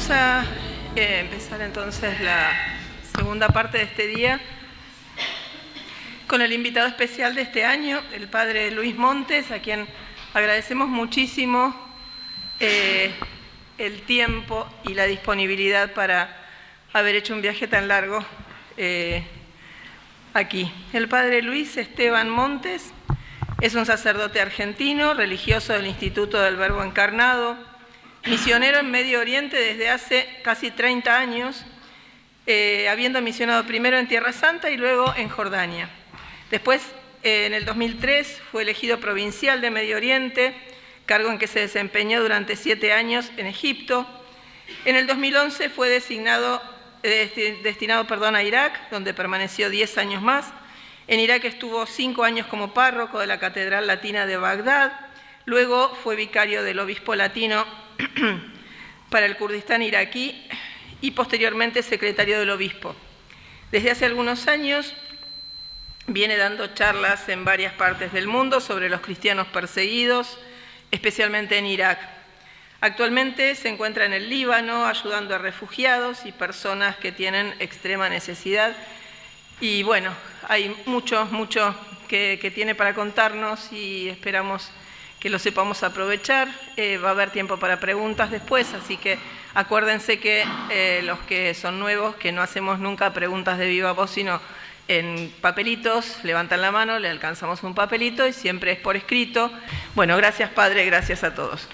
Vamos a empezar entonces la segunda parte de este día con el invitado especial de este año, el padre Luis Montes, a quien agradecemos muchísimo el tiempo y la disponibilidad para haber hecho un viaje tan largo aquí. El padre Luis Esteban Montes es un sacerdote argentino, religioso del Instituto del Verbo Encarnado, misionero en Medio Oriente desde hace casi 30 años, habiendo misionado primero en Tierra Santa y luego en Jordania. Después, en el 2003, fue elegido provincial de Medio Oriente, cargo en que se desempeñó durante 7 años en Egipto. En el 2011 fue destinado a Irak, donde permaneció 10 años más. En Irak estuvo 5 años como párroco de la Catedral Latina de Bagdad. Luego fue vicario del obispo latino para el Kurdistán iraquí y posteriormente secretario del obispo. Desde hace algunos años viene dando charlas en varias partes del mundo sobre los cristianos perseguidos, especialmente en Irak. Actualmente se encuentra en el Líbano ayudando a refugiados y personas que tienen extrema necesidad. Y bueno, hay mucho que tiene para contarnos y esperamos que lo sepamos aprovechar. Va a haber tiempo para preguntas después, así que acuérdense que los que son nuevos, que no hacemos nunca preguntas de viva voz, sino en papelitos, levantan la mano, le alcanzamos un papelito y siempre es por escrito. Bueno, gracias Padre, gracias a todos.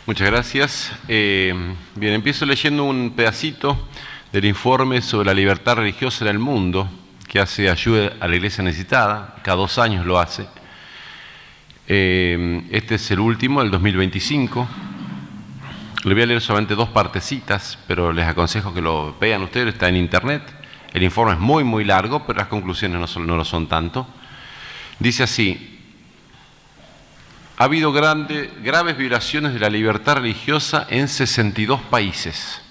Muchas gracias. Bien, empiezo leyendo un pedacito del informe sobre la libertad religiosa en el mundo, que hace ayuda a la Iglesia necesitada, cada 2 años lo hace. Este es el último, el 2025. Le voy a leer solamente 2 partecitas, pero les aconsejo que lo vean ustedes, está en internet. El informe es muy largo, pero las conclusiones no lo son tanto. Dice así: ha habido graves violaciones de la libertad religiosa en 62 países.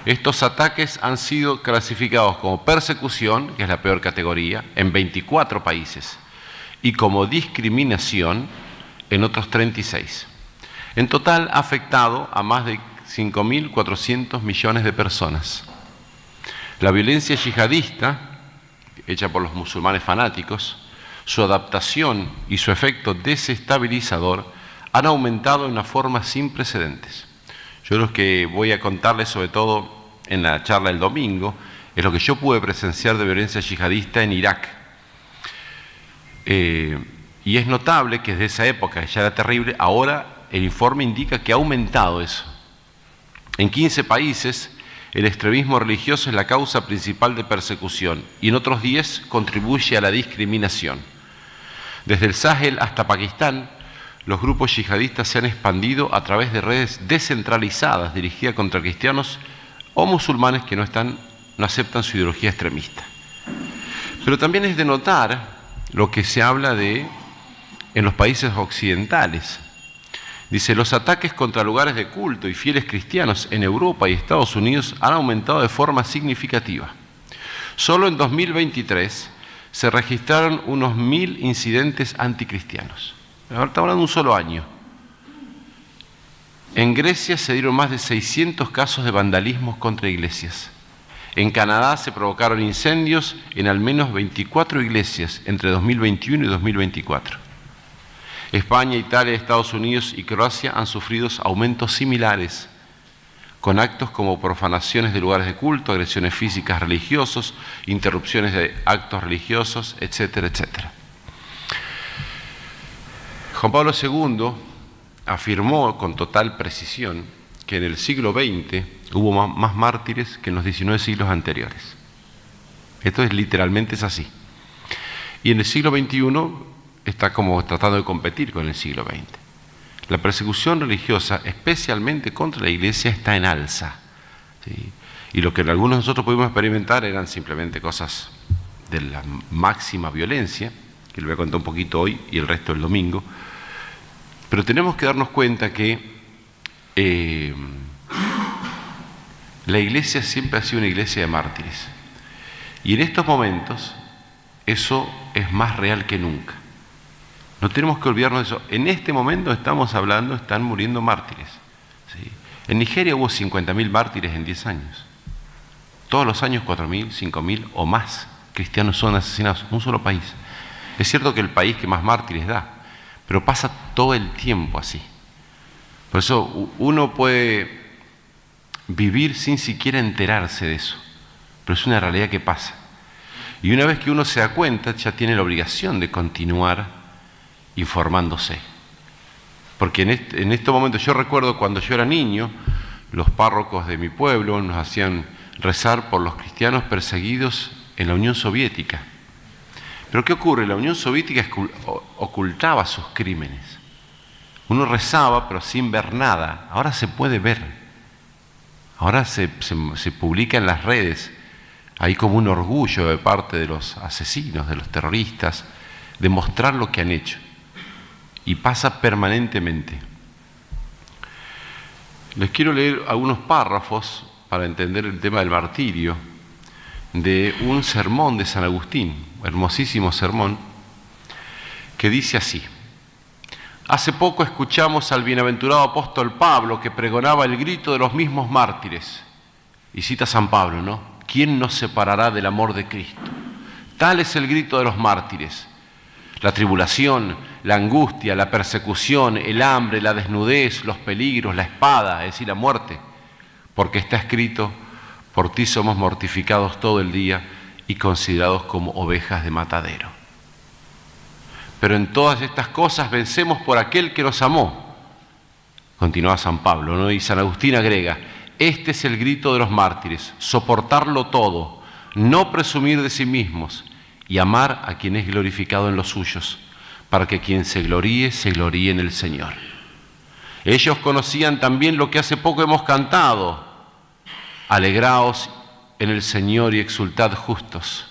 Estos ataques han sido clasificados como persecución, que es la peor categoría, en 24 países, y como discriminación en otros 36. En total ha afectado a más de 5.400 millones de personas. La violencia yihadista, hecha por los musulmanes fanáticos, su adaptación y su efecto desestabilizador han aumentado de una forma sin precedentes. Yo lo que voy a contarles, sobre todo en la charla del domingo, es lo que yo pude presenciar de violencia yihadista en Irak. Y es notable que desde esa época, que ya era terrible, ahora el informe indica que ha aumentado eso. En 15 países, el extremismo religioso es la causa principal de persecución y en otros 10 contribuye a la discriminación. Desde el Sahel hasta Pakistán, los grupos yihadistas se han expandido a través de redes descentralizadas dirigidas contra cristianos o musulmanes que no aceptan su ideología extremista. Pero también es de notar lo que se habla en los países occidentales. Dice, los ataques contra lugares de culto y fieles cristianos en Europa y Estados Unidos han aumentado de forma significativa. Solo en 2023 se registraron unos 1.000 incidentes anticristianos. Ahora estamos hablando de un solo año. En Grecia se dieron más de 600 casos de vandalismos contra iglesias. En Canadá se provocaron incendios en al menos 24 iglesias entre 2021 y 2024. España, Italia, Estados Unidos y Croacia han sufrido aumentos similares, con actos como profanaciones de lugares de culto, agresiones físicas religiosos, interrupciones de actos religiosos, etcétera, etcétera. Juan Pablo II afirmó con total precisión que en el siglo XX hubo más mártires que en los 19 siglos anteriores. Esto literalmente es así. Y en el siglo XXI está como tratando de competir con el siglo XX. La persecución religiosa, especialmente contra la Iglesia, está en alza, ¿sí? Y lo que algunos de nosotros pudimos experimentar eran simplemente cosas de la máxima violencia, que les voy a contar un poquito hoy y el resto el domingo. Pero tenemos que darnos cuenta que la Iglesia siempre ha sido una iglesia de mártires. Y en estos momentos eso es más real que nunca. No tenemos que olvidarnos de eso. En este momento estamos hablando, están muriendo mártires, ¿sí? En Nigeria hubo 50.000 mártires en 10 años. Todos los años 4.000, 5.000 o más cristianos son asesinados en un solo país. Es cierto que el país que más mártires da, pero pasa todo el tiempo así. Por eso uno puede vivir sin siquiera enterarse de eso, pero es una realidad que pasa. Y una vez que uno se da cuenta, ya tiene la obligación de continuar informándose. Porque en este momento, yo recuerdo cuando yo era niño, los párrocos de mi pueblo nos hacían rezar por los cristianos perseguidos en la Unión Soviética. Pero ¿qué ocurre? La Unión Soviética ocultaba sus crímenes. Uno rezaba, pero sin ver nada. Ahora se puede ver. Ahora se publica en las redes. Hay como un orgullo de parte de los asesinos, de los terroristas, de mostrar lo que han hecho. Y pasa permanentemente. Les quiero leer algunos párrafos para entender el tema del martirio, de un sermón de San Agustín, hermosísimo sermón, que dice así: hace poco escuchamos al bienaventurado apóstol Pablo que pregonaba el grito de los mismos mártires. Y cita a San Pablo, ¿no? ¿Quién nos separará del amor de Cristo? Tal es el grito de los mártires. La tribulación, la angustia, la persecución, el hambre, la desnudez, los peligros, la espada, es decir, la muerte. Porque está escrito: por ti somos mortificados todo el día y considerados como ovejas de matadero. Pero en todas estas cosas vencemos por aquel que nos amó. Continúa San Pablo, ¿no? Y San Agustín agrega: este es el grito de los mártires, soportarlo todo, no presumir de sí mismos y amar a quien es glorificado en los suyos, para que quien se gloríe en el Señor. Ellos conocían también lo que hace poco hemos cantado: alegraos en el Señor y exultad justos.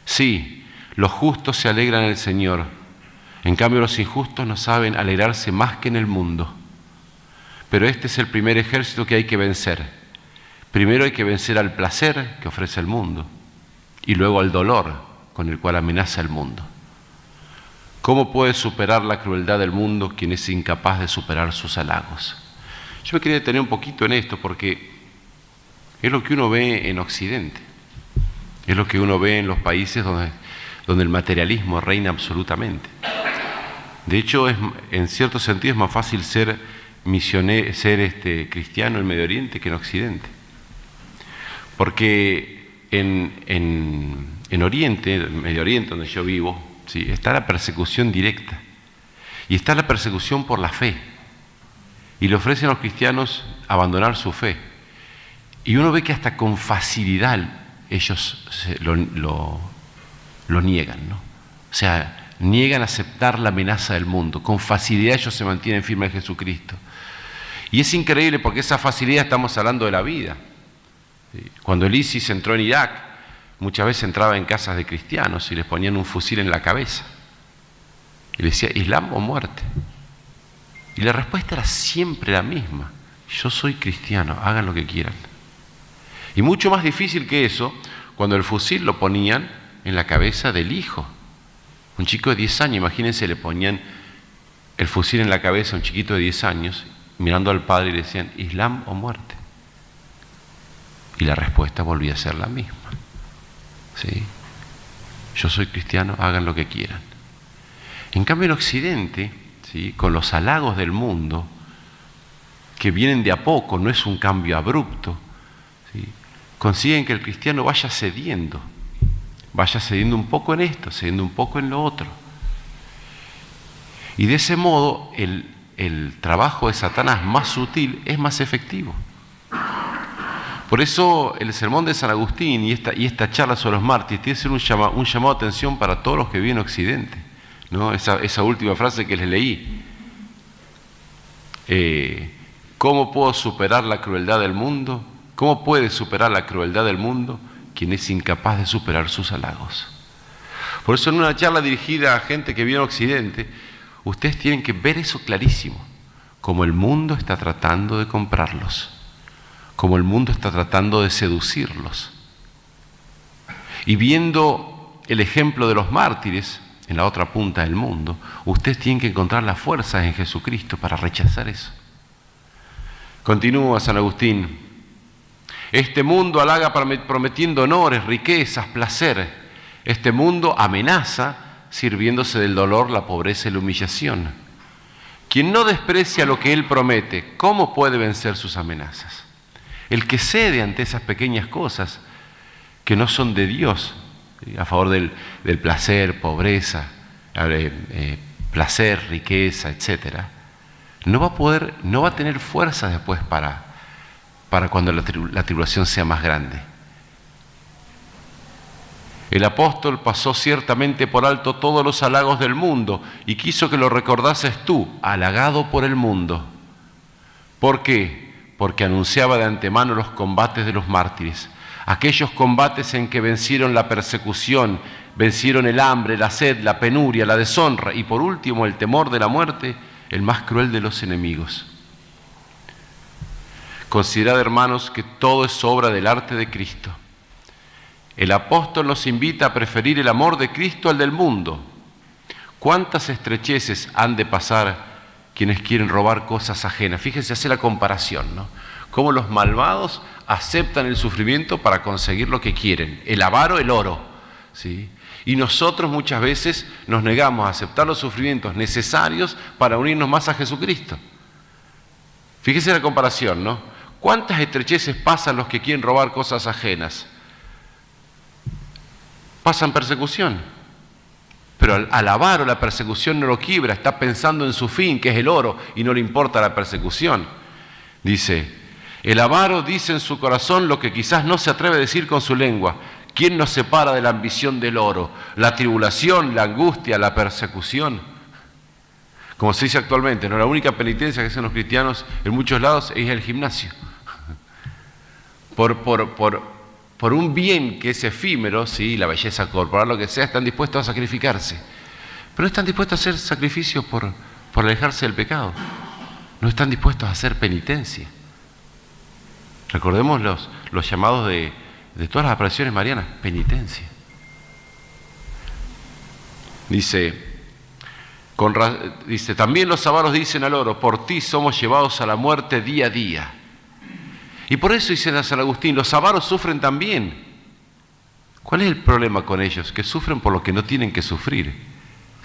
Sí, los justos se alegran en el Señor. En cambio, los injustos no saben alegrarse más que en el mundo. Pero este es el primer ejército que hay que vencer. Primero hay que vencer al placer que ofrece el mundo y luego al dolor con el cual amenaza el mundo. ¿Cómo puede superar la crueldad del mundo quien es incapaz de superar sus halagos? Yo me quería detener un poquito en esto porque es lo que uno ve en Occidente, es lo que uno ve en los países donde el materialismo reina absolutamente. De hecho, en cierto sentido es más fácil ser cristiano en Medio Oriente que en Occidente. Porque en Oriente, en Medio Oriente, donde yo vivo, ¿sí?, está la persecución directa y está la persecución por la fe. Y le ofrecen a los cristianos abandonar su fe. Y uno ve que hasta con facilidad ellos lo niegan, ¿no? O sea, niegan aceptar la amenaza del mundo. Con facilidad ellos se mantienen firmes en Jesucristo. Y es increíble porque esa facilidad, estamos hablando de la vida. Cuando el ISIS entró en Irak, muchas veces entraba en casas de cristianos y les ponían un fusil en la cabeza. Y les decía: ¿Islam o muerte? Y la respuesta era siempre la misma: yo soy cristiano, hagan lo que quieran. Y mucho más difícil que eso, cuando el fusil lo ponían en la cabeza del hijo. Un chico de 10 años, imagínense, le ponían el fusil en la cabeza a un chiquito de 10 años, mirando al padre y le decían: ¿Islam o muerte? Y la respuesta volvía a ser la misma. ¿Sí? Yo soy cristiano, hagan lo que quieran. En cambio, en Occidente, ¿sí?, con los halagos del mundo, que vienen de a poco, no es un cambio abrupto, ¿sí?, consiguen que el cristiano vaya cediendo un poco en esto, cediendo un poco en lo otro. Y de ese modo, el trabajo de Satanás más sutil es más efectivo. Por eso el sermón de San Agustín y esta charla sobre los mártires tiene que ser un llamado de atención para todos los que viven en Occidente, ¿no? Esa última frase que les leí. ¿Cómo puedo superar la crueldad del mundo? ¿Cómo puede superar la crueldad del mundo quien es incapaz de superar sus halagos? Por eso en una charla dirigida a gente que vive en Occidente, ustedes tienen que ver eso clarísimo, como el mundo está tratando de comprarlos, como el mundo está tratando de seducirlos. Y viendo el ejemplo de los mártires en la otra punta del mundo, ustedes tienen que encontrar las fuerzas en Jesucristo para rechazar eso. Continúa San Agustín. Este mundo halaga prometiendo honores, riquezas, placer. Este mundo amenaza sirviéndose del dolor, la pobreza y la humillación. Quien no desprecia lo que él promete, ¿cómo puede vencer sus amenazas? El que cede ante esas pequeñas cosas que no son de Dios, a favor del placer, pobreza, placer, riqueza, etc., no va a tener fuerza después para cuando la tribulación sea más grande. El apóstol pasó ciertamente por alto todos los halagos del mundo y quiso que lo recordases tú, halagado por el mundo. ¿Por qué? Porque anunciaba de antemano los combates de los mártires, aquellos combates en que vencieron la persecución, vencieron el hambre, la sed, la penuria, la deshonra y por último el temor de la muerte, el más cruel de los enemigos. Considerad, hermanos, que todo es obra del arte de Cristo. El apóstol nos invita a preferir el amor de Cristo al del mundo. ¿Cuántas estrecheces han de pasar quienes quieren robar cosas ajenas? Fíjense, hace la comparación, ¿no? Cómo los malvados aceptan el sufrimiento para conseguir lo que quieren. El avaro, el oro, ¿sí? Y nosotros muchas veces nos negamos a aceptar los sufrimientos necesarios para unirnos más a Jesucristo. Fíjense la comparación, ¿no? ¿Cuántas estrecheces pasan los que quieren robar cosas ajenas? Pasan persecución. Pero al avaro la persecución no lo quiebra, está pensando en su fin, que es el oro, y no le importa la persecución. Dice, el avaro dice en su corazón lo que quizás no se atreve a decir con su lengua. ¿Quién nos separa de la ambición del oro? La tribulación, la angustia, la persecución. Como se dice actualmente, ¿no? La única penitencia que hacen los cristianos en muchos lados es el gimnasio. Por un bien que es efímero, sí, la belleza corporal, lo que sea, están dispuestos a sacrificarse. Pero no están dispuestos a hacer sacrificios por alejarse del pecado. No están dispuestos a hacer penitencia. Recordemos los llamados de todas las apariciones marianas, penitencia. Dice, también los avaros dicen al oro, por ti somos llevados a la muerte día a día. Y por eso dice San Agustín, los avaros sufren también. ¿Cuál es el problema con ellos? Que sufren por lo que no tienen que sufrir,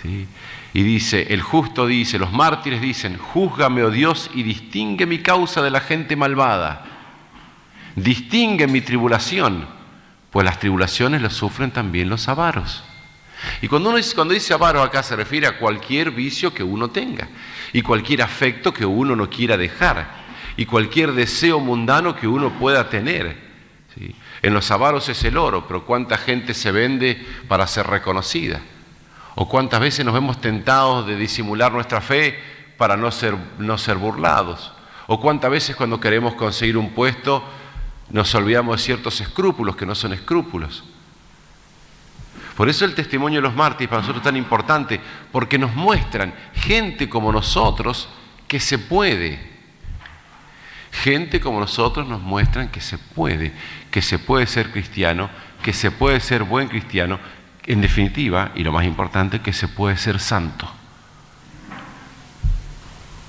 ¿sí? Y dice, el justo dice, los mártires dicen, júzgame, oh Dios, y distingue mi causa de la gente malvada. Distingue mi tribulación, pues las tribulaciones las sufren también los avaros. Y cuando dice avaro acá se refiere a cualquier vicio que uno tenga y cualquier afecto que uno no quiera dejar y cualquier deseo mundano que uno pueda tener, ¿sí? En los avaros es el oro, pero cuánta gente se vende para ser reconocida, o cuántas veces nos vemos tentados de disimular nuestra fe para no ser burlados, o cuántas veces cuando queremos conseguir un puesto nos olvidamos de ciertos escrúpulos que no son escrúpulos. Por eso el testimonio de los mártires para nosotros es tan importante, porque nos muestran gente como nosotros que se puede. Gente como nosotros nos muestran que se puede ser cristiano, que se puede ser buen cristiano, en definitiva, y lo más importante, que se puede ser santo.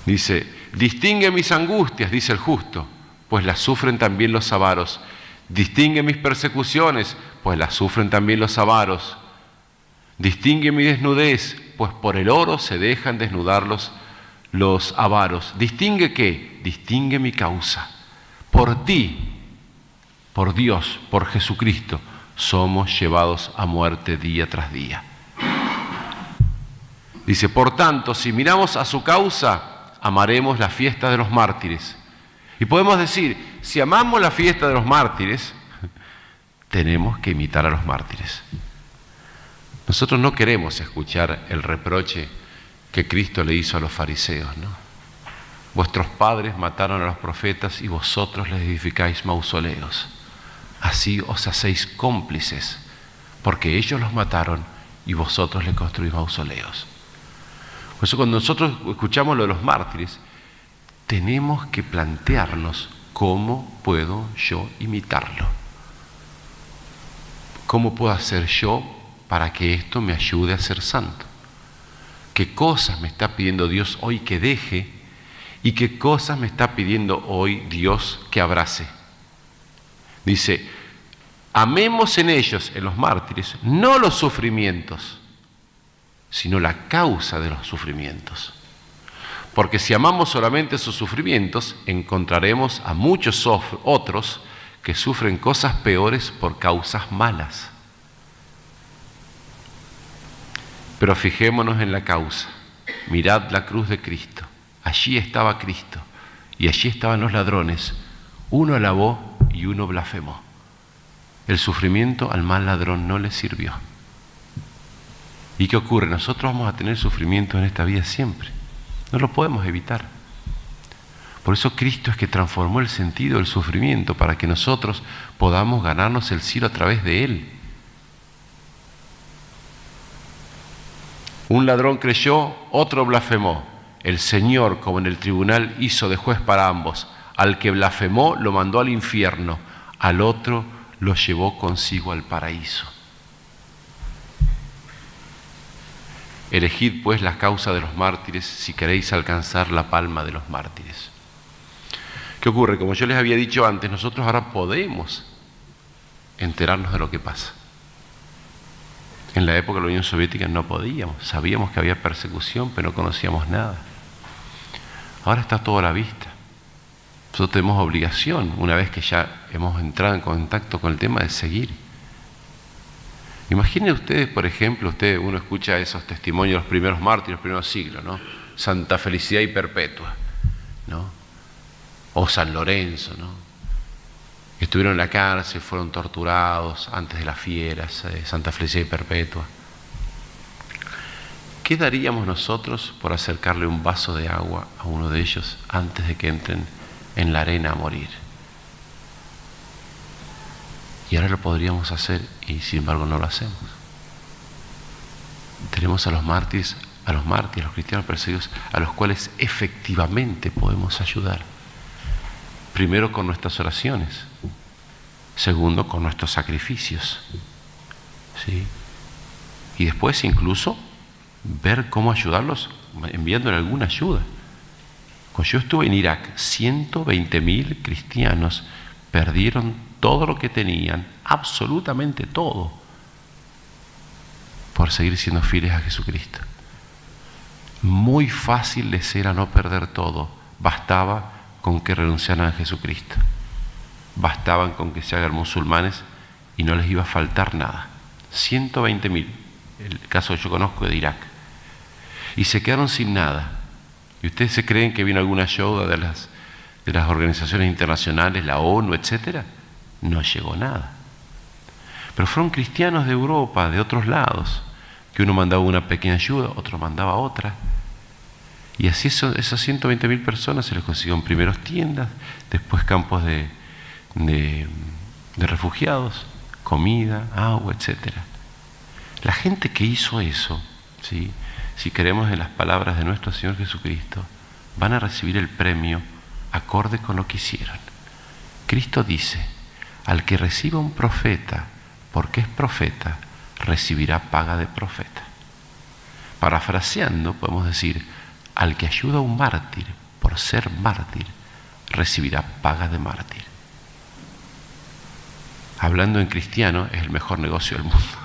Dice, distingue mis angustias, dice el justo, pues las sufren también los avaros. Distingue mis persecuciones, pues las sufren también los avaros. Distingue mi desnudez, pues por el oro se dejan desnudar los avaros. ¿Distingue qué? Distingue mi causa. Por ti, por Dios, por Jesucristo, somos llevados a muerte día tras día. Dice, por tanto, si miramos a su causa, amaremos la fiesta de los mártires. Y podemos decir, si amamos la fiesta de los mártires, tenemos que imitar a los mártires. Nosotros no queremos escuchar el reproche que Cristo le hizo a los fariseos, ¿no? Vuestros padres mataron a los profetas y vosotros les edificáis mausoleos. Así os hacéis cómplices, porque ellos los mataron y vosotros les construís mausoleos. Por eso cuando nosotros escuchamos lo de los mártires, tenemos que plantearnos cómo puedo yo imitarlo. ¿Cómo puedo hacer yo para que esto me ayude a ser santo? ¿Qué cosas me está pidiendo Dios hoy que deje ¿Y qué cosas me está pidiendo hoy Dios que abrace? Dice, amemos en ellos, en los mártires, no los sufrimientos, sino la causa de los sufrimientos. Porque si amamos solamente sus sufrimientos, encontraremos a muchos otros que sufren cosas peores por causas malas. Pero fijémonos en la causa. Mirad la cruz de Cristo. Allí estaba Cristo y allí estaban los ladrones. Uno alabó y uno blasfemó. El sufrimiento al mal ladrón no le sirvió. ¿Y qué ocurre? Nosotros vamos a tener sufrimiento en esta vida siempre. No lo podemos evitar. Por eso Cristo es que transformó el sentido del sufrimiento para que nosotros podamos ganarnos el cielo a través de Él. Un ladrón creyó, otro blasfemó. El Señor, como en el tribunal, hizo de juez para ambos. Al que blasfemó lo mandó al infierno, al otro lo llevó consigo al paraíso. Elegid pues la causa de los mártires si queréis alcanzar la palma de los mártires. ¿Qué ocurre? Como yo les había dicho antes, nosotros ahora podemos enterarnos de lo que pasa. En la época de la Unión Soviética no podíamos, sabíamos que había persecución, pero no conocíamos nada. Ahora está todo a la vista. Nosotros tenemos obligación, una vez que ya hemos entrado en contacto con el tema, de seguir. Imaginen ustedes, por ejemplo, uno escucha esos testimonios de los primeros mártires, los primeros siglos, ¿no? Santa Felicidad y Perpetua, ¿no? O San Lorenzo, ¿no? Estuvieron en la cárcel, fueron torturados antes de las fieras, Santa Felicidad y Perpetua. ¿Qué daríamos nosotros por acercarle un vaso de agua a uno de ellos antes de que entren en la arena a morir? Y ahora lo podríamos hacer y sin embargo no lo hacemos. Tenemos a los mártires, a los cristianos perseguidos, a los cuales efectivamente podemos ayudar. Primero con nuestras oraciones, segundo con nuestros sacrificios, ¿sí? Y después incluso ver cómo ayudarlos enviándole alguna ayuda. Cuando yo estuve en Irak, 120.000 cristianos perdieron todo lo que tenían, absolutamente todo, por seguir siendo fieles a Jesucristo. Muy fácil les era no perder todo, bastaba con que renunciaran a Jesucristo, bastaban con que se hagan musulmanes y no les iba a faltar nada. 120.000, el caso que yo conozco de Irak, y se quedaron sin nada. ¿Y ustedes se creen que vino alguna ayuda de las organizaciones internacionales, la ONU, etcétera? No llegó nada. Pero fueron cristianos de Europa, de otros lados, que uno mandaba una pequeña ayuda, otro mandaba otra. Y así esas 120.000 personas se les consiguieron primeros tiendas, después campos de refugiados, comida, agua, etcétera. La gente que hizo eso, ¿sí? Si creemos en las palabras de nuestro Señor Jesucristo, van a recibir el premio acorde con lo que hicieron. Cristo dice, al que reciba un profeta, porque es profeta, recibirá paga de profeta. Parafraseando, podemos decir, al que ayuda a un mártir, por ser mártir, recibirá paga de mártir. Hablando en cristiano, es el mejor negocio del mundo.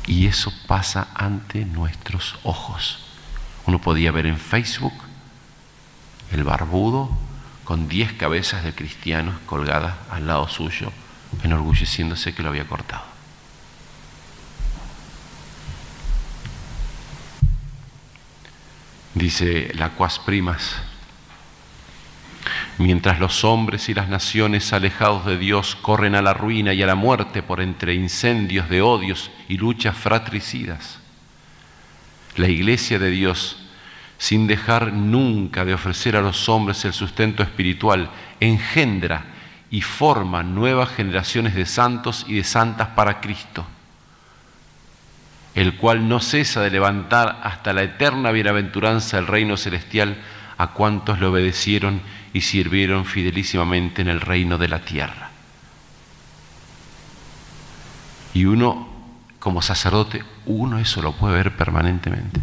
Y eso pasa ante nuestros ojos. Uno podía ver en Facebook el barbudo con 10 cabezas de cristianos colgadas al lado suyo, enorgulleciéndose que lo había cortado. Dice la Quas Primas, mientras los hombres y las naciones alejados de Dios corren a la ruina y a la muerte por entre incendios de odios y luchas fratricidas, la Iglesia de Dios, sin dejar nunca de ofrecer a los hombres el sustento espiritual, engendra y forma nuevas generaciones de santos y de santas para Cristo, el cual no cesa de levantar hasta la eterna bienaventuranza del reino celestial a cuantos le obedecieron y sirvieron fidelísimamente en el reino de la tierra. Y uno, como sacerdote, uno eso lo puede ver permanentemente.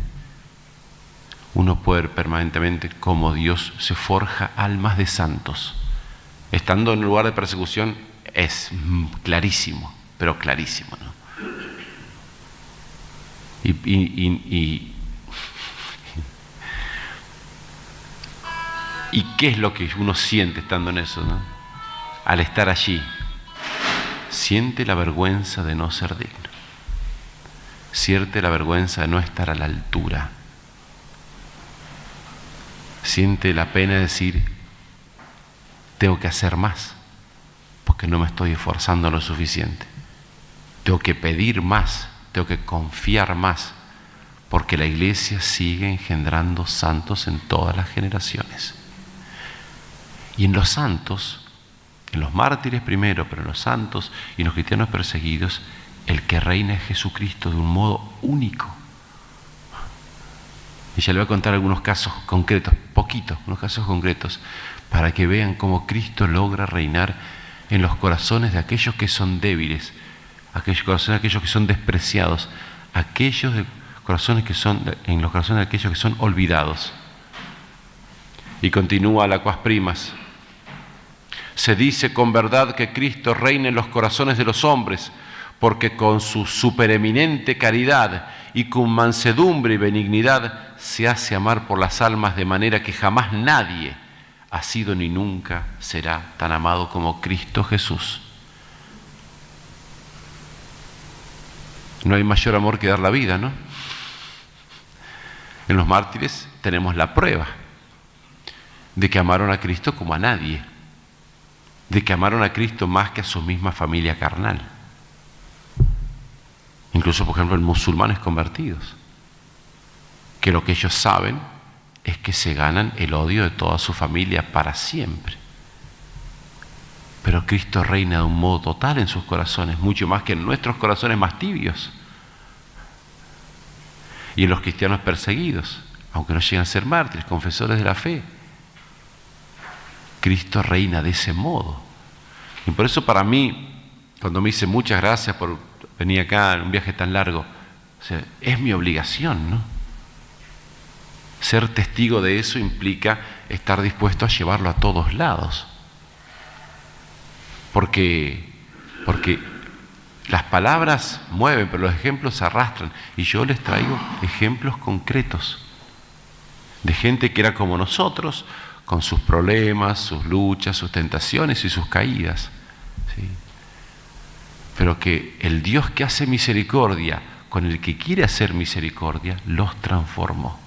uno puede ver permanentemente cómo Dios se forja almas de santos. Estando en un lugar de persecución es clarísimo, pero clarísimo, ¿no? ¿Y qué es lo que uno siente estando en eso, ¿no? Al estar allí, siente la vergüenza de no ser digno. Siente la vergüenza de no estar a la altura. Siente la pena de decir, tengo que hacer más, porque no me estoy esforzando lo suficiente. Tengo que pedir más, tengo que confiar más, porque la iglesia sigue engendrando santos en todas las generaciones. Y en los santos, en los mártires primero, pero en los santos y en los cristianos perseguidos, el que reina es Jesucristo de un modo único. Y ya le voy a contar algunos casos concretos, poquitos, unos casos concretos, para que vean cómo Cristo logra reinar en los corazones de aquellos que son débiles, aquellos corazones de aquellos que son despreciados, en los corazones de aquellos que son olvidados. Y continúa la Aquas Primas. Se dice con verdad que Cristo reina en los corazones de los hombres, porque con su supereminente caridad y con mansedumbre y benignidad se hace amar por las almas de manera que jamás nadie ha sido ni nunca será tan amado como Cristo Jesús. No hay mayor amor que dar la vida, ¿no? En los mártires tenemos la prueba de que amaron a Cristo como a nadie, de que amaron a Cristo más que a su misma familia carnal. Incluso, por ejemplo, en musulmanes convertidos, que lo que ellos saben es que se ganan el odio de toda su familia para siempre. Pero Cristo reina de un modo total en sus corazones, mucho más que en nuestros corazones más tibios. Y en los cristianos perseguidos, aunque no lleguen a ser mártires, confesores de la fe, Cristo reina de ese modo. Y por eso para mí, cuando me dice muchas gracias por venir acá en un viaje tan largo, o sea, es mi obligación, ¿no? Ser testigo de eso implica estar dispuesto a llevarlo a todos lados. Porque las palabras mueven, pero los ejemplos arrastran. Y yo les traigo ejemplos concretos de gente que era como nosotros, con sus problemas, sus luchas, sus tentaciones y sus caídas, ¿sí? Pero que el Dios que hace misericordia con el que quiere hacer misericordia los transformó.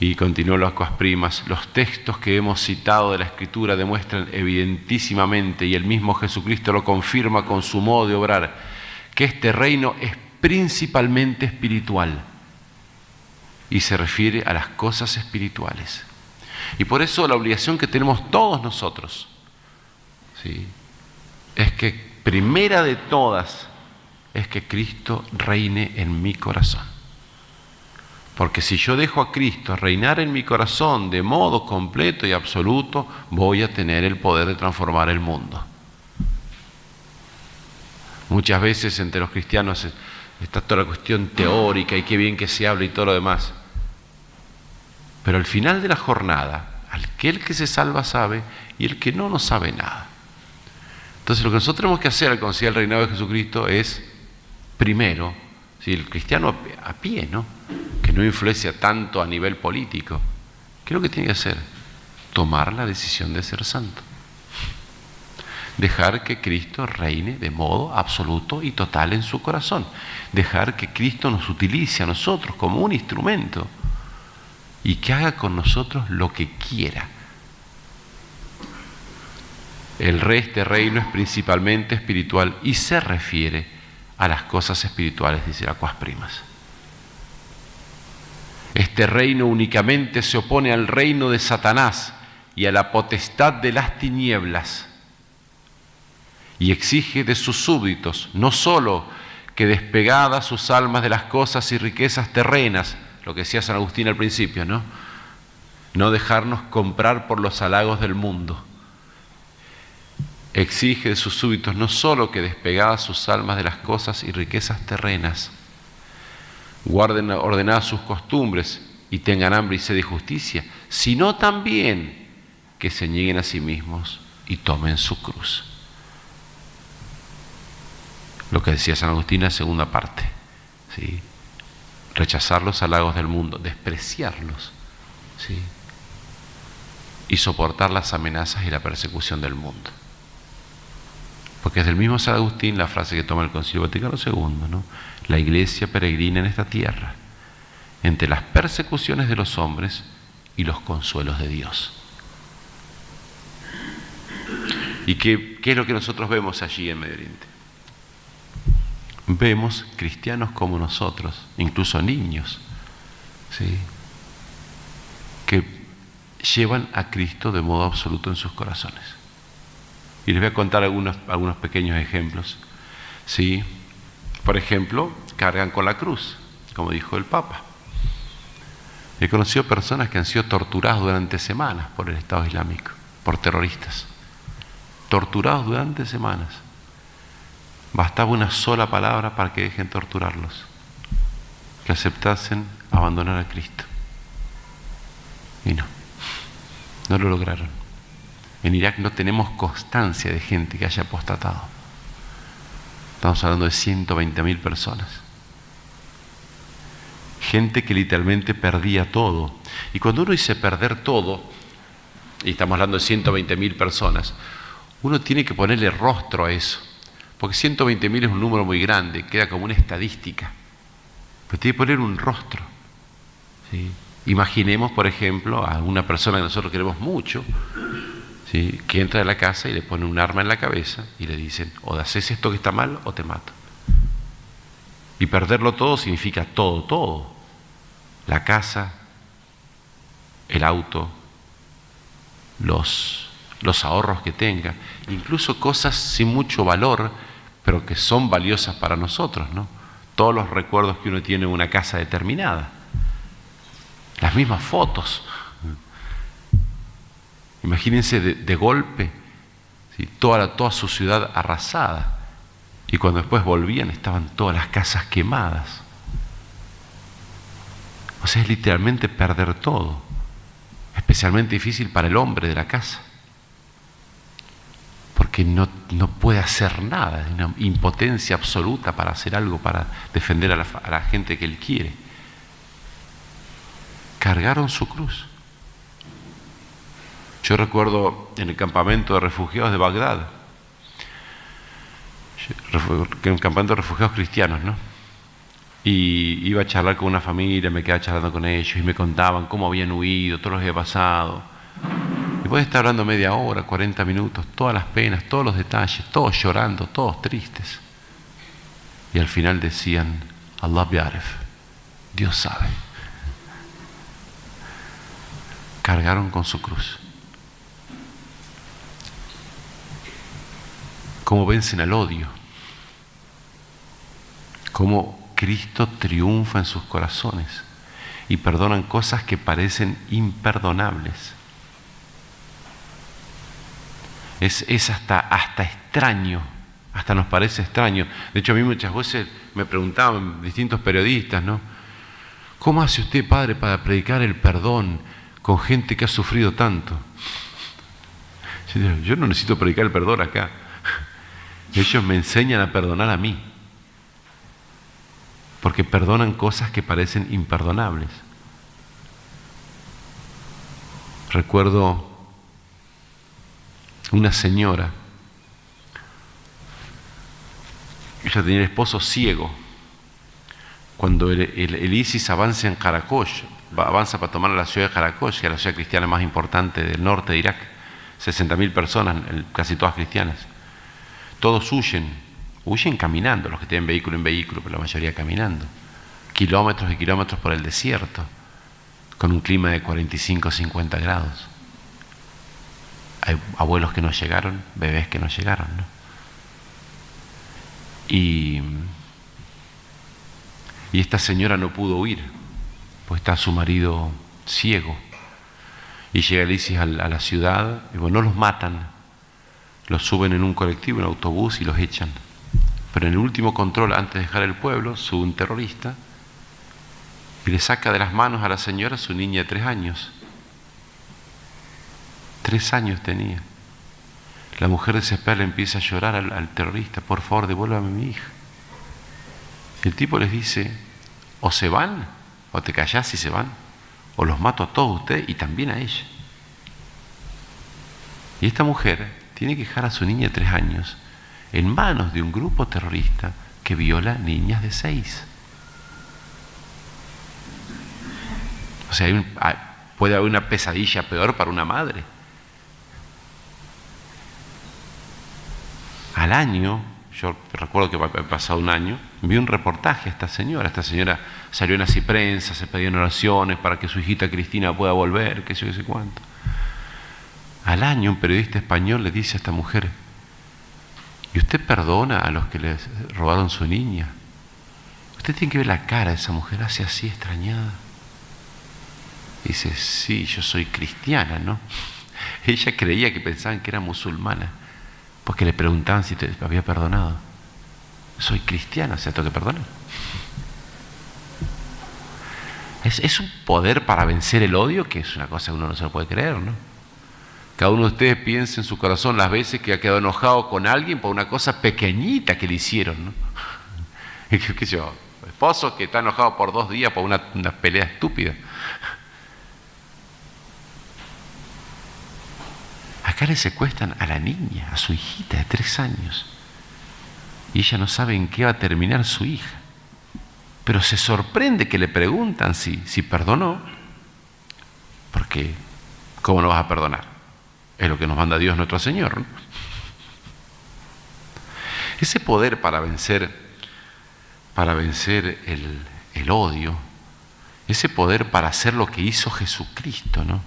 Y continuó las Aquas Primas. Los textos que hemos citado de la Escritura demuestran evidentísimamente, y el mismo Jesucristo lo confirma con su modo de obrar, que este reino es principalmente espiritual y se refiere a las cosas espirituales. Y por eso la obligación que tenemos todos nosotros, ¿sí?, es que primera de todas es que Cristo reine en mi corazón. Porque si yo dejo a Cristo reinar en mi corazón de modo completo y absoluto, voy a tener el poder de transformar el mundo. Muchas veces entre los cristianos está toda la cuestión teórica y qué bien que se habla y todo lo demás. Pero al final de la jornada, aquel que se salva sabe y el que no, no sabe nada. Entonces lo que nosotros tenemos que hacer al conciliar el reinado de Jesucristo es, primero, si el cristiano a pie, ¿no?, que no influencia tanto a nivel político, ¿qué es lo que tiene que hacer? Tomar la decisión de ser santo. Dejar que Cristo reine de modo absoluto y total en su corazón. Dejar que Cristo nos utilice a nosotros como un instrumento y que haga con nosotros lo que quiera. Este reino es principalmente espiritual y se refiere a las cosas espirituales, dice la Aquas Primas. Este reino únicamente se opone al reino de Satanás y a la potestad de las tinieblas, y exige de sus súbditos no solo que despegadas sus almas de las cosas y riquezas terrenas, lo que decía San Agustín al principio, no dejarnos comprar por los halagos del mundo. Exige de sus súbditos no solo que despegadas sus almas de las cosas y riquezas terrenas, guarden ordenadas sus costumbres y tengan hambre y sed de justicia, sino también que se nieguen a sí mismos y tomen su cruz. Lo que decía San Agustín en la segunda parte, ¿sí? Rechazar los halagos del mundo, despreciarlos, ¿sí? Y soportar las amenazas y la persecución del mundo. Porque es del mismo San Agustín la frase que toma el Concilio Vaticano II, ¿no? La Iglesia peregrina en esta tierra, entre las persecuciones de los hombres y los consuelos de Dios. ¿Y qué es lo que nosotros vemos allí en Medio Oriente? Vemos cristianos como nosotros, incluso niños, ¿sí? Que llevan a Cristo de modo absoluto en sus corazones. Y les voy a contar algunos pequeños ejemplos, ¿sí? Por ejemplo, cargan con la cruz, como dijo el Papa. He conocido personas que han sido torturadas durante semanas por el Estado Islámico, por terroristas. Torturados durante semanas. Bastaba una sola palabra para que dejen torturarlos, que aceptasen abandonar a Cristo. Y no lo lograron. En Irak no tenemos constancia de gente que haya apostatado. Estamos hablando de 120.000 personas. Gente que literalmente perdía todo. Y cuando uno dice perder todo, y estamos hablando de 120.000 personas, uno tiene que ponerle rostro a eso. Porque 120.000 es un número muy grande, queda como una estadística. Pero tiene que poner un rostro, ¿sí? Imaginemos, por ejemplo, a una persona que nosotros queremos mucho, ¿sí? Que entra a la casa y le pone un arma en la cabeza y le dicen, o haces esto que está mal o te mato. Y perderlo todo significa todo. La casa, el auto, los ahorros que tenga, incluso cosas sin mucho valor, pero que son valiosas para nosotros, ¿no? Todos los recuerdos que uno tiene en una casa determinada. Las mismas fotos. Imagínense de golpe, ¿sí? Toda su ciudad arrasada. Y cuando después volvían estaban todas las casas quemadas. O sea, es literalmente perder todo. Especialmente difícil para el hombre de la casa. Porque no puede hacer nada, es una impotencia absoluta para hacer algo, para defender a la gente que él quiere. Cargaron su cruz. Yo recuerdo en el campamento de refugiados de Bagdad, un campamento de refugiados cristianos, ¿no? Y iba a charlar con una familia, me quedaba charlando con ellos y me contaban cómo habían huido, todo lo que había pasado. Y puede estar hablando media hora, 40 minutos, todas las penas, todos los detalles, todos llorando, todos tristes. Y al final decían, Allah bi'arif, Dios sabe. Cargaron con su cruz. Cómo vencen al odio. Cómo Cristo triunfa en sus corazones y perdonan cosas que parecen imperdonables. Es hasta extraño, hasta nos parece extraño. De hecho, a mí muchas veces me preguntaban distintos periodistas, ¿no? ¿Cómo hace usted, padre, para predicar el perdón con gente que ha sufrido tanto? Yo no necesito predicar el perdón acá. Ellos me enseñan a perdonar a mí, porque perdonan cosas que parecen imperdonables. Recuerdo una señora, ella tenía el esposo ciego. Cuando el ISIS avanza en Karakosh, avanza para tomar la ciudad de Karakosh, que es la ciudad cristiana más importante del norte de Irak, 60.000 personas, casi todas cristianas. Todos huyen caminando, los que tienen vehículo en vehículo, pero la mayoría caminando. Kilómetros y kilómetros por el desierto, con un clima de 45 o 50 grados. Hay abuelos que no llegaron, bebés que no llegaron, ¿no? Y esta señora no pudo huir, pues está su marido ciego. Y llega el ISIS a la ciudad, y bueno, no los matan, los suben en un colectivo, en un autobús y los echan. Pero en el último control, antes de dejar el pueblo, sube un terrorista, y le saca de las manos a la señora su niña de 3 años. 3 años tenía. La mujer desesperada le empieza a llorar al terrorista: por favor, devuélvame a mi hija. Y el tipo les dice: o se van, o te callás y se van, o los mato a todos ustedes y también a ella. Y esta mujer tiene que dejar a su niña de 3 años en manos de un grupo terrorista que viola niñas de 6. O sea, puede haber una pesadilla peor para una madre. Al año, yo recuerdo que ha pasado un año, vi un reportaje a esta señora. Esta señora salió en Así Prensa, se pedían oraciones para que su hijita Cristina pueda volver, qué sé yo, qué sé cuánto. Al año, un periodista español le dice a esta mujer: ¿y usted perdona a los que le robaron su niña? Usted tiene que ver la cara de esa mujer, hace así, extrañada. Dice: sí, yo soy cristiana, ¿no? Ella creía que pensaban que era musulmana, porque le preguntaban si te había perdonado. Soy cristiana, o sea, tengo que perdonar. Es un poder para vencer el odio que es una cosa que uno no se lo puede creer, ¿no? Cada uno de ustedes piense en su corazón las veces que ha quedado enojado con alguien por una cosa pequeñita que le hicieron, ¿no? ¿Qué sé yo? Esposo que está enojado por 2 días por una pelea estúpida. Acá le secuestran a la niña, a su hijita de 3 años. Y ella no sabe en qué va a terminar su hija. Pero se sorprende que le preguntan si perdonó. Porque, ¿cómo no vas a perdonar? Es lo que nos manda Dios nuestro Señor, ¿no? Ese poder para vencer el odio, ese poder para hacer lo que hizo Jesucristo, ¿no?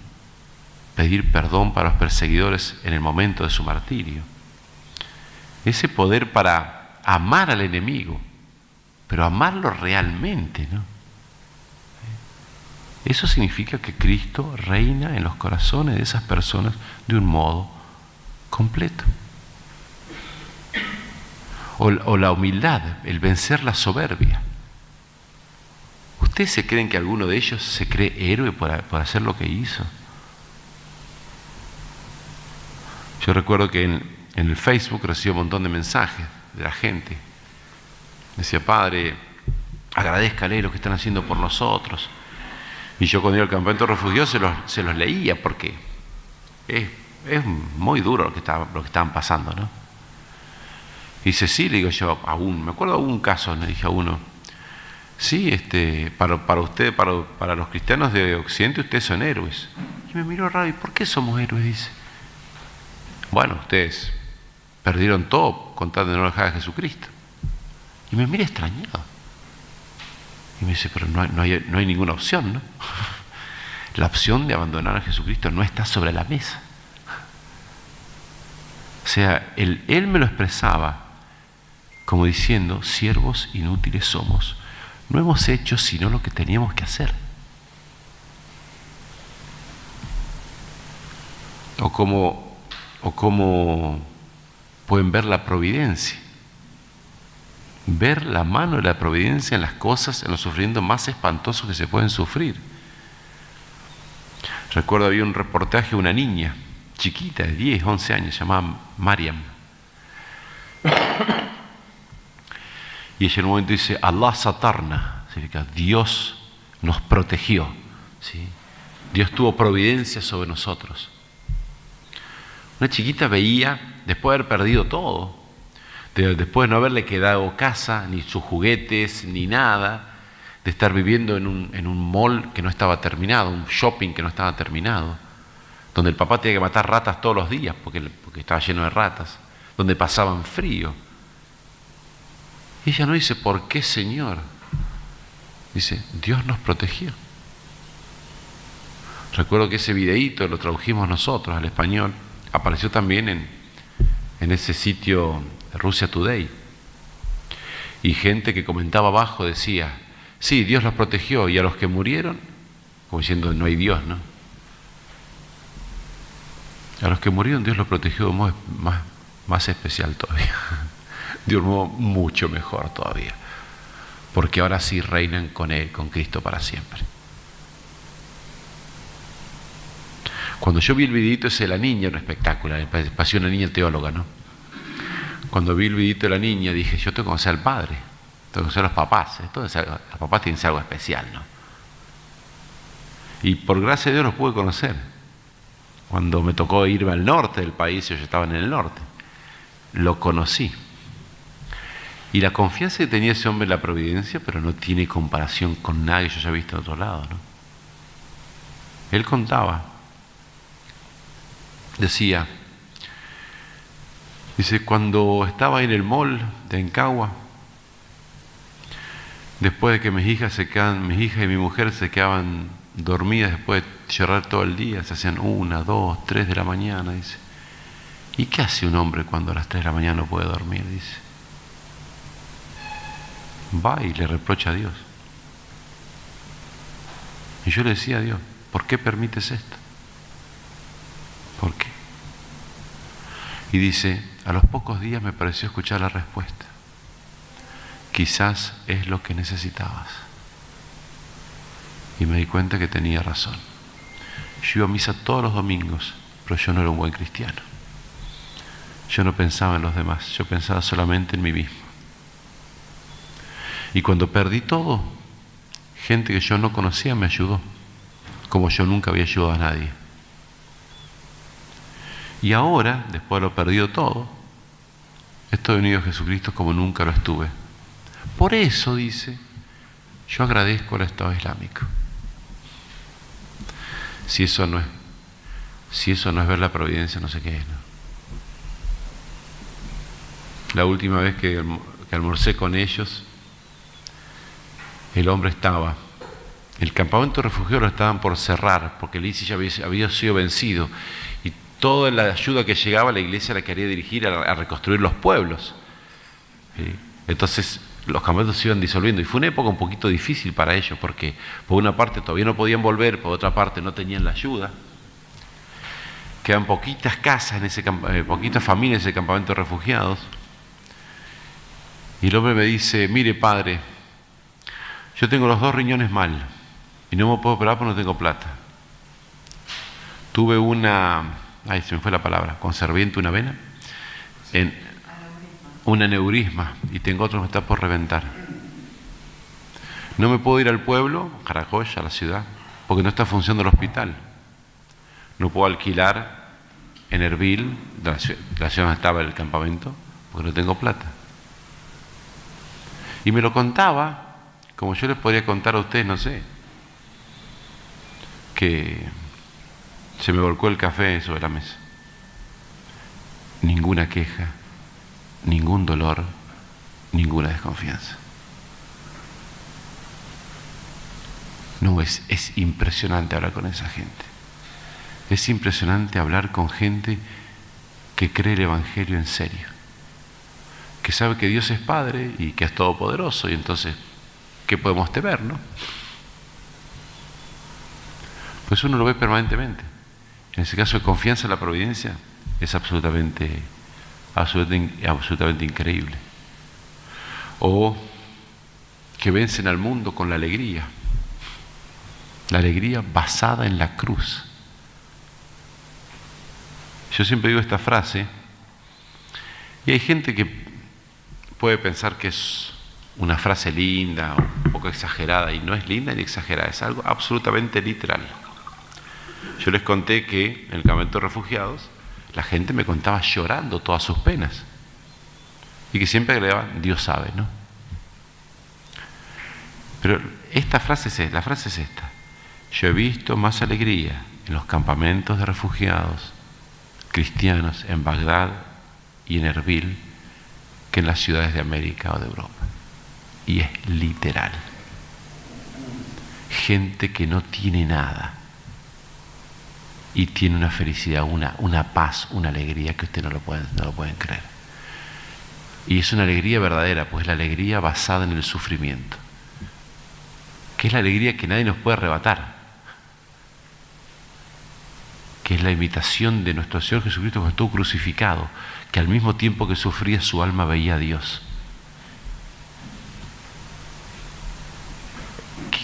Pedir perdón para los perseguidores en el momento de su martirio. Ese poder para amar al enemigo, pero amarlo realmente, ¿no? Eso significa que Cristo reina en los corazones de esas personas de un modo completo. O la humildad, el vencer la soberbia. ¿Ustedes se creen que alguno de ellos se cree héroe por hacer lo que hizo? Yo recuerdo que en el Facebook recibí un montón de mensajes de la gente. Decía: padre, agradézcale lo que están haciendo por nosotros. Y yo cuando iba al campamento de refugiados se los leía, porque es muy duro lo que estaban pasando, ¿no? Y dice: sí, le digo yo, me acuerdo de un caso, le dije a uno: sí, para usted, para los cristianos de Occidente, ustedes son héroes. Y me miró raro: ¿y por qué somos héroes? Dice: bueno, ustedes perdieron todo con tal de no dejar a Jesucristo. Y me mira extrañado. Y me dice: pero no hay ninguna opción, ¿no? La opción de abandonar a Jesucristo no está sobre la mesa. O sea, él me lo expresaba como diciendo: siervos inútiles somos. No hemos hecho sino lo que teníamos que hacer. O como pueden ver la providencia. Ver la mano de la providencia en las cosas, en los sufrimientos más espantosos que se pueden sufrir. Recuerdo había un reportaje de una niña chiquita de 10, 11 años, llamada Mariam. Y ella en un momento dice: Allah satarna, significa Dios nos protegió, ¿sí? Dios tuvo providencia sobre nosotros. Una chiquita veía, después de haber perdido todo, después de no haberle quedado casa, ni sus juguetes, ni nada, de estar viviendo en un mall que no estaba terminado, un shopping que no estaba terminado, donde el papá tenía que matar ratas todos los días porque estaba lleno de ratas, donde pasaban frío. Y ella no dice: ¿por qué, Señor? Dice: Dios nos protegió. Recuerdo que ese videíto lo tradujimos nosotros al español, apareció también en ese sitio Russia Today. Y gente que comentaba abajo decía: sí, Dios los protegió, y a los que murieron, como diciendo: no hay Dios, ¿no? A los que murieron Dios los protegió de un modo más especial todavía, de un modo mucho mejor todavía. porque ahora sí reinan con Él, con Cristo para siempre. Cuando yo vi el videito ese de la niña, un espectáculo, me pareció una niña teóloga, ¿no? Cuando vi el videito de la niña dije, yo tengo que conocer al padre, tengo que conocer a los papás, los papás tienen que ser algo especial, ¿no? Y por gracia de Dios los pude conocer. Cuando me tocó irme al norte del país, ellos estaban en el norte, lo conocí. Y la confianza que tenía ese hombre en la providencia, pero no tiene comparación con nada que yo haya visto en otro lado, ¿no? Él contaba, decía, dice, cuando estaba en el mall de Encagua, después de que mis hijas y mi mujer se quedaban dormidas después de llorar todo el día, se hacían 1, 2, 3 de la mañana, dice. ¿Y qué hace un hombre cuando a las 3 de la mañana no puede dormir? Dice. Va y le reprocha a Dios. Y yo le decía a Dios, ¿por qué permites esto? ¿Por qué? Y dice, a los pocos días me pareció escuchar la respuesta. Quizás es lo que necesitabas. Y me di cuenta que tenía razón. Yo iba a misa todos los domingos, pero yo no era un buen cristiano. Yo no pensaba en los demás, yo pensaba solamente en mí mismo. Y cuando perdí todo, gente que yo no conocía me ayudó, como yo nunca había ayudado a nadie. Y ahora, después de lo perdido todo, estoy unido a Jesucristo como nunca lo estuve. Por eso, dice, yo agradezco al Estado Islámico. Si eso no es ver la providencia, no sé qué es, ¿no? La última vez que almorcé con ellos, el hombre estaba, el campamento de refugiados lo estaban por cerrar, porque el ISIS ya había sido vencido, y toda la ayuda que llegaba la iglesia la quería dirigir a reconstruir los pueblos. ¿Sí? Entonces los campamentos se iban disolviendo, y fue una época un poquito difícil para ellos, porque por una parte todavía no podían volver, por otra parte no tenían la ayuda. Quedan poquitas casas, poquitas familias en ese campamento de refugiados. Y el hombre me dice, mire padre, yo tengo los 2 riñones mal y no me puedo operar porque no tengo plata. Tuve se me fue la palabra, conserviente una vena, un aneurisma, y tengo otro que me está por reventar. No me puedo ir al pueblo, Jaracoy, a la ciudad, porque no está funcionando el hospital. No puedo alquilar en Erbil, la ciudad donde estaba el campamento, porque no tengo plata. Y me lo contaba, como yo les podría contar a ustedes, no sé, que se me volcó el café sobre la mesa. Ninguna queja, ningún dolor, ninguna desconfianza. No, es impresionante hablar con esa gente. Es impresionante hablar con gente que cree el Evangelio en serio, que sabe que Dios es Padre y que es todopoderoso, y entonces, ¿qué podemos temer, no? Pues uno lo ve permanentemente. En ese caso de confianza en la providencia es absolutamente increíble. O que vencen al mundo con la alegría basada en la cruz. Yo siempre digo esta frase, y hay gente que puede pensar que es una frase linda o un poco exagerada, y no es linda ni exagerada, es algo absolutamente literal. Yo les conté que en el campamento de refugiados la gente me contaba llorando todas sus penas, y que siempre agregaba, Dios sabe, ¿no? Pero la frase es esta: yo he visto más alegría en los campamentos de refugiados cristianos en Bagdad y en Erbil que en las ciudades de América o de Europa. Y es literal. Gente que no tiene nada y tiene una felicidad, una paz, una alegría que ustedes no lo pueden creer. Y es una alegría verdadera, pues es la alegría basada en el sufrimiento, que es la alegría que nadie nos puede arrebatar, que es la imitación de nuestro Señor Jesucristo que estuvo crucificado, que al mismo tiempo que sufría su alma veía a Dios.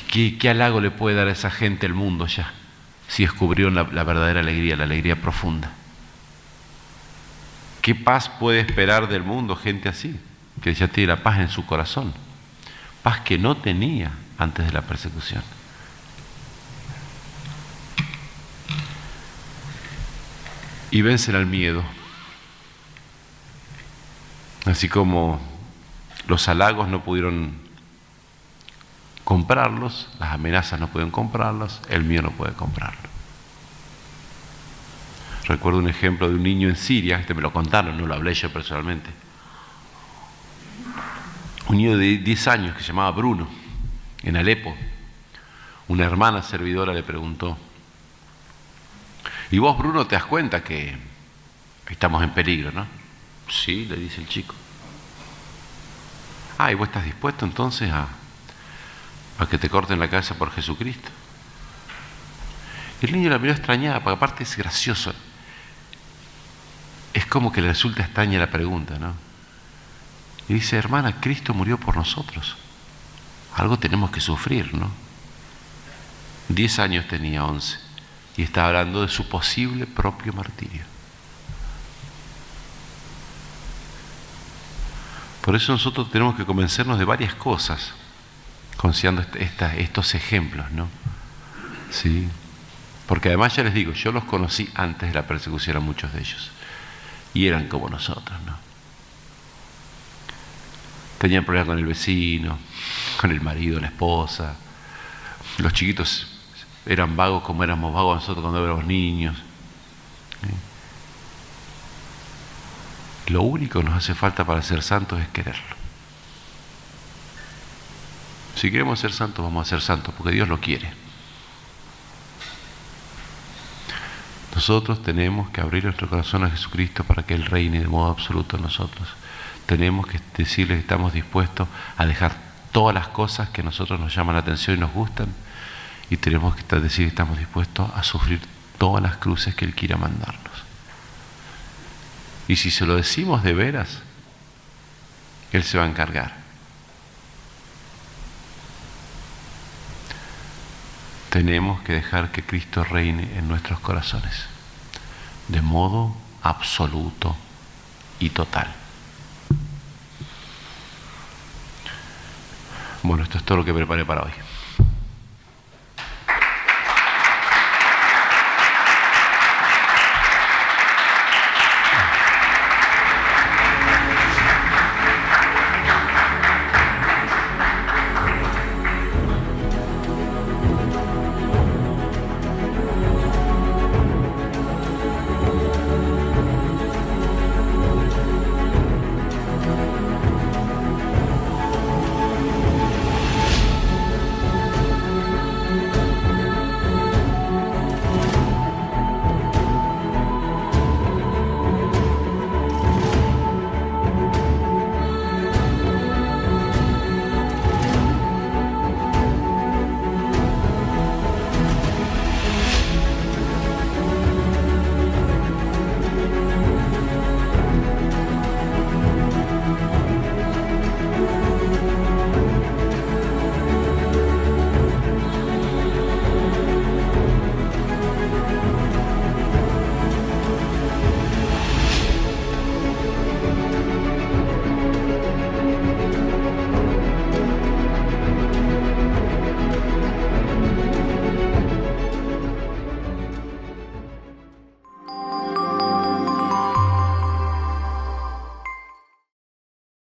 ¿Qué halago le puede dar a esa gente el mundo ya? Si descubrieron la verdadera alegría, la alegría profunda. ¿Qué paz puede esperar del mundo gente así? Que ya tiene la paz en su corazón. Paz que no tenía antes de la persecución. Y vencen al miedo. Así como los halagos no pudieron comprarlos, las amenazas no pueden comprarlos, el miedo no puede comprarlo. Recuerdo un ejemplo de un niño en Siria, me lo contaron, no lo hablé yo personalmente. Un niño de 10 años que se llamaba Bruno, en Alepo. Una hermana servidora le preguntó: ¿y vos, Bruno, te das cuenta que estamos en peligro, no? Sí, le dice el chico. ¿Y vos estás dispuesto entonces a que te corten la cabeza por Jesucristo? El niño la miró extrañada, porque aparte es gracioso. Es como que le resulta extraña la pregunta, ¿no? Y dice: hermana, Cristo murió por nosotros. Algo tenemos que sufrir, ¿no? 10 años tenía, 11, y está hablando de su posible propio martirio. Por eso nosotros tenemos que convencernos de varias cosas, considerando estos ejemplos, ¿no? Sí. Porque además, ya les digo, yo los conocí antes de la persecución a muchos de ellos. Y eran como nosotros, ¿no? Tenían problemas con el vecino, con el marido, la esposa. Los chiquitos eran vagos como éramos vagos nosotros cuando éramos niños. Lo único que nos hace falta para ser santos es quererlo. Si queremos ser santos, vamos a ser santos, porque Dios lo quiere. Nosotros tenemos que abrir nuestro corazón a Jesucristo para que Él reine de modo absoluto en nosotros. Tenemos que decirle que estamos dispuestos a dejar todas las cosas que a nosotros nos llaman la atención y nos gustan, y tenemos que decir que estamos dispuestos a sufrir todas las cruces que Él quiera mandarnos. Y si se lo decimos de veras, Él se va a encargar. Tenemos que dejar que Cristo reine en nuestros corazones, de modo absoluto y total. Bueno, esto es todo lo que preparé para hoy.